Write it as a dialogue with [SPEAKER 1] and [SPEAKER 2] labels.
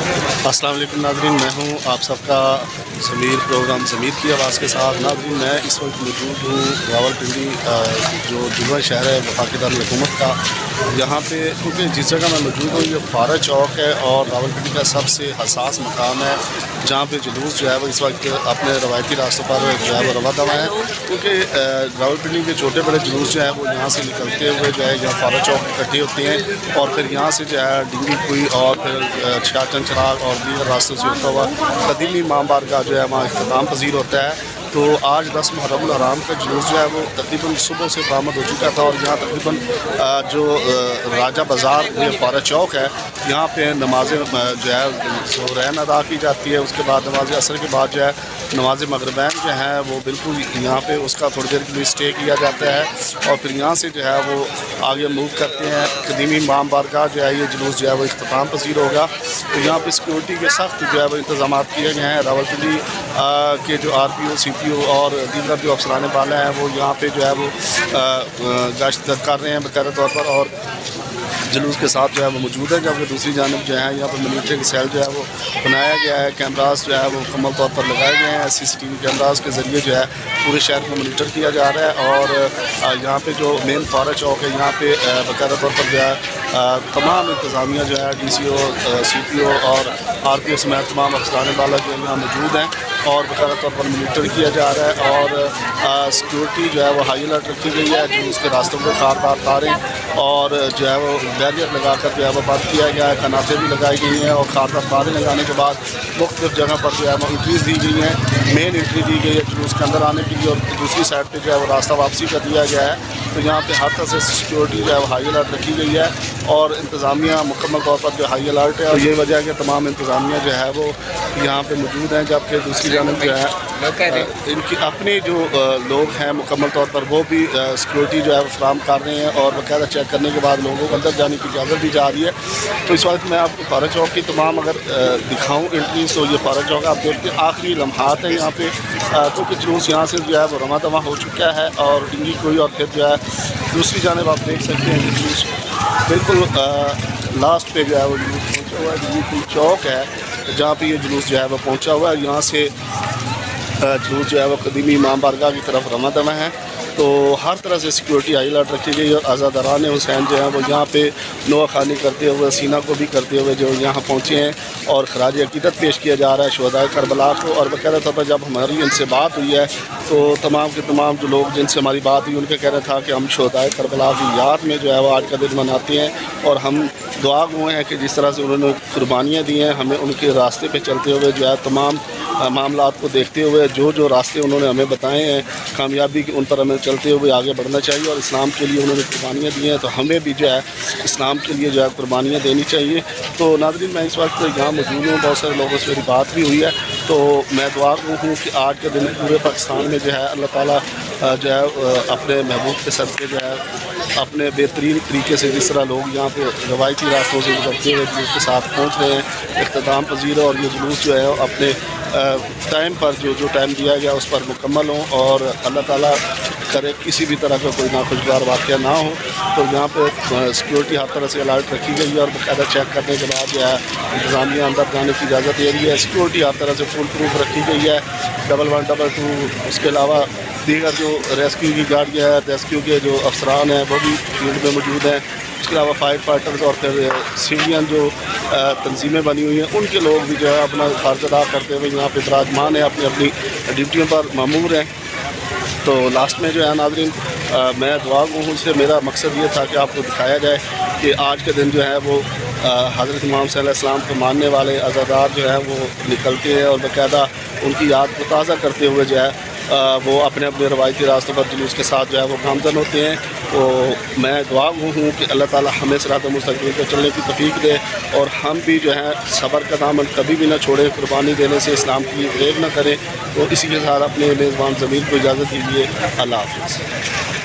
[SPEAKER 1] السلام علیکم ناظرین، میں ہوں آپ سب کا ضمیر پروگرام ضمیر کی آواز کے ساتھ۔ ناظرین، میں اس وقت موجود ہوں راولپنڈی جو جڑواں شہر ہے وفاقی دارالحکومت کا۔ یہاں پہ کیونکہ جس جگہ میں موجود ہوں یہ پارا چوک ہے اور راولپنڈی کا سب سے حساس مقام ہے، جہاں پہ جلوس جو ہے وہ اس وقت اپنے روایتی راستوں پر جو ہے وہ رواں دواں ہے، کیونکہ راولپنڈی کے چھوٹے بڑے جلوس جو ہے وہ یہاں سے نکلتے ہوئے جو ہے یہاں پارا چوک اکٹھے ہوتے ہیں اور پھر یہاں سے جو ہے ڈنگی کوئی اور پھر چھیاچن چراغ اور دیگر راستوں سے ہوتا ہوا قدیمی امام بارگاہ جو ہے وہاں اختتام پذیر ہوتا ہے۔ تو آج 10 محرم الحرام کا جلوس جو ہے وہ تقریباً صبح سے برآمد ہو چکا تھا اور یہاں تقریباً جو راجہ بازار یہ پارا چوک ہے، یہاں پہ نماز جو ہے ظہرین ادا کی جاتی ہے، اس کے بعد نماز عصر کے بعد جو ہے نماز مغربین جو ہے وہ بالکل یہاں پہ اس کا تھوڑی دیر کے لیے اسٹے کیا جاتا ہے اور پھر یہاں سے جو ہے وہ آگے موو کرتے ہیں۔ قدیمی امام بارگاہ جو ہے یہ جلوس جو ہے وہ اختتام پذیر ہوگا۔ تو یہاں پہ سیکورٹی کے سخت جو ہے وہ انتظامات کیے گئے ہیں۔ راولپنڈی کے جو آر پی او، سی پی او اور دیگر جو افسران بالا ہیں وہ یہاں پہ جو ہے وہ گشت کر رہے ہیں باقاعدہ طور پر اور جلوس کے ساتھ جو ہے وہ موجود ہے، جبکہ دوسری جانب جو ہے یہاں پر مانیٹرنگ سیل جو ہے وہ بنایا گیا ہے، کیمراز جو ہے وہ مکمل طور پر لگائے گئے ہیں، سی سی ٹی وی کیمراز کے ذریعے جو ہے پورے شہر کو مانیٹر کیا جا رہا ہے۔ اور یہاں پہ جو مین پارا چوک ہے یہاں پہ باقاعدہ طور پر جو ہے تمام انتظامیہ جو ہے ڈی سی او، سی پی او اور آر پی او سمیت تمام افسران بالا جو یہاں موجود ہیں اور باقاعدہ طور پر مانیٹر کیا جا رہا ہے اور سیکورٹی جو ہے وہ ہائی الرٹ رکھی گئی ہے، جو اس کے راستوں کو خاردار تاریں اور جو ہے وہ بیریئر لگا کر جو ہے وہ بند کیا گیا ہے، کناتے بھی لگائی گئی ہیں اور خاردار تاریں لگانے کے بعد مختلف جگہ پر جو ہے وہ انٹریز دی گئی ہیں، مین انٹری دی گئی ہے جلوس کے اندر آنے کے لیے اور دوسری سائڈ پہ جو ہے وہ راستہ واپسی کر دیا گیا ہے۔ تو یہاں پہ ہر طرح سے سیکورٹی جو ہے وہ ہائی الرٹ رکھی گئی ہے اور انتظامیہ مکمل طور پر جو ہائی الرٹ ہے اور یہ وجہ ہے کہ تمام انتظامیہ جو ہے وہ یہاں پہ موجود ہیں، جبکہ دوسری جانب جو ہے ان کی اپنے جو لوگ ہیں مکمل طور پر وہ بھی سیکورٹی جو ہے وہ فراہم کر رہے ہیں اور باقاعدہ چیک کرنے کے بعد لوگوں کو اندر جانے کی اجازت دی جا رہی ہے۔ تو اس وقت میں آپ کو پارا چوک کی تمام اگر دکھاؤں انٹریز تو یہ پارا چوک آپ دیکھتے ہیں آخری لمحات ہیں یہاں پہ، کیونکہ جلوس یہاں سے جو ہے وہ رواں دواں ہو چکا ہے اور ڈنگی کوئی اور پھر جو ہے دوسری جانب آپ دیکھ سکتے ہیں کہ جلوس بالکل لاسٹ پہ جو ہے وہ جلوس پہنچا ہوا ہے۔ ڈنگی کوئی چوک ہے جہاں پہ یہ جلوس جو ہے وہ پہنچا ہوا ہے، یہاں سے جلوس جو ہے وہ قدیمی امام بارگاہ کی طرف رواں دواں ہے۔ تو ہر طرح سے سیکورٹی ہائی الرٹ رکھی گئی اور آزاداران حسین جو ہیں وہ یہاں پہ نوح خوانی کرتے ہوئے سینہ کو بھی کرتے ہوئے جو یہاں پہنچے ہیں اور خراج عقیدت پیش کیا جا رہا ہے شہدائے کربلا کو۔ اور باقاعدہ طور پر جب ہماری ان سے بات ہوئی ہے تو تمام کے تمام جو لوگ جن سے ہماری بات ہوئی ان کا کہنا تھا کہ ہم شہدائے کربلا کی یاد میں جو ہے وہ آج کا دن مناتے ہیں اور ہم دعا گو ہیں کہ جس طرح سے انہوں نے قربانیاں دی ہیں ہمیں ان کے راستے پہ چلتے ہوئے جو ہے تمام معاملات کو دیکھتے ہوئے جو راستے انہوں نے ہمیں بتائے ہیں کامیابی کے ان پر ہمیں چلتے ہوئے آگے بڑھنا چاہیے اور اسلام کے لیے انہوں نے قربانیاں دی ہیں تو ہمیں بھی جو ہے اسلام کے لیے جو ہے قربانیاں دینی چاہیے۔ تو ناظرین، میں اس وقت یہاں موجود ہوں، بہت سارے لوگوں سے میری بات بھی ہوئی ہے، تو میں دعا گو ہوں کہ آج کے دن پورے پاکستان میں جو ہے اللہ تعالیٰ جو ہے اپنے محبوب کے صدقے جو ہے اپنے بہترین طریقے سے جس طرح لوگ یہاں پہ روایتی راستوں سے گزرتے ہوئے جلوس کے ساتھ پہنچ رہے ہیں اختتام پذیر ہے اور یہ جلوس جو ہے اپنے ٹائم پر جو ٹائم دیا گیا اس پر مکمل ہوں اور اللہ تعالیٰ کرے کسی بھی طرح کا کوئی ناخوشگوار واقعہ نہ ہو۔ تو یہاں پہ سیکورٹی ہر طرح سے الرٹ رکھی گئی ہے اور باقاعدہ چیک کرنے کے بعد جو ہے انتظامیہ اندر جانے کی اجازت دے رہی ہے۔ سیکورٹی ہر طرح سے فل پروف رکھی گئی ہے، 1112، اس کے علاوہ دیگر جو ریسکیو کی گاڑیاں ہیں، ریسکیو کے جو افسران ہیں وہ بھی فیلڈ میں موجود ہیں، اس کے علاوہ فائر فائٹرز اور پھر سویلین جو تنظیمیں بنی ہوئی ہیں ان کے لوگ بھی جو ہے اپنا فرض ادا کرتے ہوئے یہاں پہ براجمان ہیں، اپنی اپنی ڈیوٹیوں پر مامور ہیں۔ تو لاسٹ میں جو ہے ناظرین میں دعا گو ہوں سے میرا مقصد یہ تھا کہ آپ کو دکھایا جائے کہ آج کے دن جو ہے وہ حضرت امام صلی اللہ علیہ وسلم کو ماننے والے عزادار جو ہے وہ نکلتے ہیں اور باقاعدہ ان کی یاد کو تازہ کرتے ہوئے جو ہے وہ اپنے اپنے روایتی راستوں پر جلوس کے ساتھ جو ہے وہ گامزن ہوتے ہیں۔ تو میں دعا گو ہوں کہ اللہ تعالیٰ ہمیں صراط مستقیم پر چلنے کی توفیق دے اور ہم بھی جو ہے صبر کا دامن کبھی بھی نہ چھوڑیں، قربانی دینے سے اسلام کی غیب نہ کریں۔ تو اسی کے ساتھ اپنے میزبان ضمیر کو اجازت دیجیے، اللہ حافظ۔